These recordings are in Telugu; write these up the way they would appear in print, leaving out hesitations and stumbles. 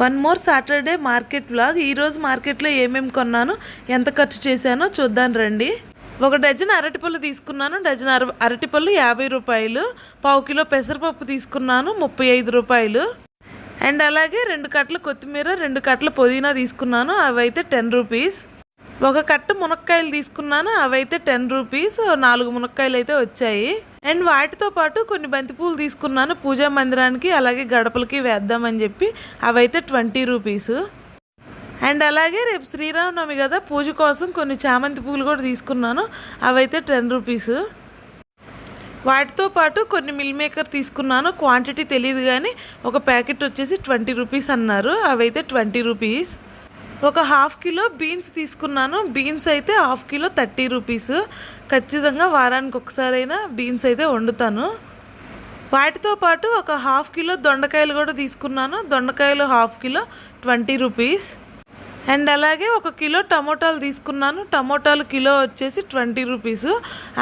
One more Saturday market vlog. ఈరోజు మార్కెట్లో ఏమేమి కొన్నాను, ఎంత ఖర్చు చేశానో చూద్దాం రండి. ఒక డజన్ అరటిపళ్ళు తీసుకున్నాను. డజన్ అరటిపళ్ళు 50 రూపాయలు. పావు కిలో పెసరపప్పు తీసుకున్నాను 35 రూపాయలు. అండ్ అలాగే 2 కట్టల కొత్తిమీర, 2 కట్టల పుదీనా తీసుకున్నాను, అవైతే 10 రూపీస్. ఒక కట్ట మునక్కాయలు తీసుకున్నాను, అవైతే 10 రూపీస్. 4 మునక్కాయలు అయితే వచ్చాయి. అండ్ వాటితో పాటు కొన్ని బంతిపూలు తీసుకున్నాను పూజా మందిరానికి, అలాగే గడపలకి వేద్దామని చెప్పి, అవైతే 20 రూపీస్. అండ్ అలాగే రేపు శ్రీరామనవమి కదా, పూజ కోసం కొన్ని చామంతి పూలు కూడా తీసుకున్నాను, అవైతే 10 రూపీస్. వాటితో పాటు కొన్ని మిల్ మేకర్ తీసుకున్నాను, క్వాంటిటీ తెలియదు కానీ ఒక ప్యాకెట్ వచ్చేసి 20 రూపీస్ అన్నారు, అవైతే 20 రూపీస్. ఒక హాఫ్ కిలో బీన్స్ తీసుకున్నాను. బీన్స్ అయితే హాఫ్ కిలో 30 రూపీస్. ఖచ్చితంగా వారానికి ఒకసారైనా బీన్స్ అయితే వండుతాను. వాటితో పాటు ఒక హాఫ్ కిలో దొండకాయలు కూడా తీసుకున్నాను. దొండకాయలు హాఫ్ కిలో 20 రూపీస్. అండ్ అలాగే ఒక కిలో టమోటాలు తీసుకున్నాను. టమోటాలు కిలో వచ్చేసి 20 రూపీస్.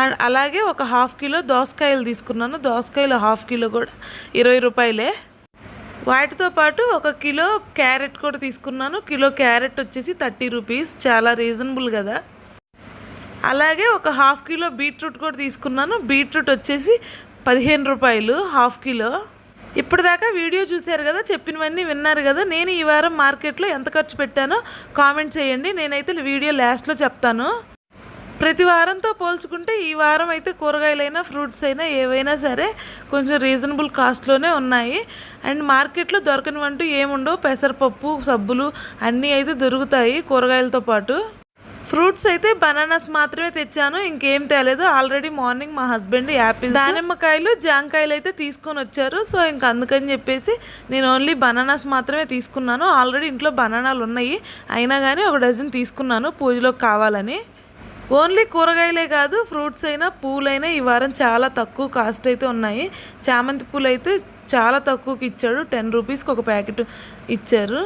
అండ్ అలాగే ఒక హాఫ్ కిలో దోసకాయలు తీసుకున్నాను. దోసకాయలు హాఫ్ కిలో కూడా 20 రూపాయలే. వాటితో పాటు ఒక కిలో క్యారెట్ కూడా తీసుకున్నాను. కిలో క్యారెట్ వచ్చేసి 30 రూపీస్, చాలా రీజనబుల్ కదా. అలాగే ఒక హాఫ్ కిలో బీట్రూట్ కూడా తీసుకున్నాను. బీట్రూట్ వచ్చేసి 15 రూపాయలు హాఫ్ కిలో. ఇప్పటిదాకా వీడియో చూశారు కదా, చెప్పినవన్నీ విన్నారు కదా. నేను ఈ వారం మార్కెట్లో ఎంత ఖర్చు పెట్టానో కామెంట్ చేయండి. నేనైతే వీడియో లాస్ట్లో చెప్తాను. ప్రతి వారంతో పోల్చుకుంటే ఈ వారం అయితే కూరగాయలైనా ఫ్రూట్స్ అయినా ఏవైనా సరే కొంచెం రీజనబుల్ కాస్ట్లోనే ఉన్నాయి. అండ్ మార్కెట్లో దొరకనివంటూ ఏముండవు. పెసరపప్పు, సబ్బులు అన్నీ అయితే దొరుకుతాయి కూరగాయలతో పాటు. ఫ్రూట్స్ అయితే బనానాస్ మాత్రమే తెచ్చాను, ఇంకేం తేలేదు. ఆల్రెడీ మార్నింగ్ మా హస్బెండ్ యాపిల్, దానిమ్మకాయలు, జాంకాయలు అయితే తీసుకొని వచ్చారు. సో ఇంక అందుకని చెప్పేసి నేను ఓన్లీ బనానాస్ మాత్రమే తీసుకున్నాను. ఆల్రెడీ ఇంట్లో బనానాలు ఉన్నాయి, అయినా కానీ ఒక డజన్ తీసుకున్నాను పూజలోకి కావాలని. ఓన్లీ కూరగాయలే కాదు, ఫ్రూట్స్ అయినా పూలైనా ఈ వారం చాలా తక్కువ కాస్ట్ అయితే ఉన్నాయి. చామంతి పూలు అయితే చాలా తక్కువకి ఇచ్చాడు, 10 రూపీస్కి ఒక ప్యాకెట్ ఇచ్చారు.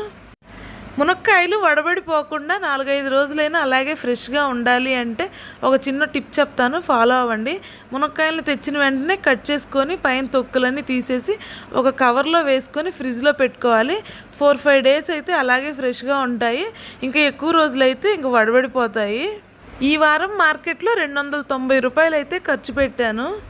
మునక్కాయలు వడబడిపోకుండా 4-5 రోజులైనా అలాగే ఫ్రెష్గా ఉండాలి అంటే ఒక చిన్న టిప్ చెప్తాను, ఫాలో అవ్వండి. మునక్కాయలు తెచ్చిన వెంటనే కట్ చేసుకొని పైన తొక్కులన్నీ తీసేసి ఒక కవర్లో వేసుకొని ఫ్రిడ్జ్లో పెట్టుకోవాలి. 4-5 డేస్ అయితే అలాగే ఫ్రెష్గా ఉంటాయి. ఇంకా ఎక్కువ రోజులైతే ఇంక వడబడిపోతాయి. ఈ వారం మార్కెట్లో 290 రూపాయలు అయితే ఖర్చు పెట్టాను.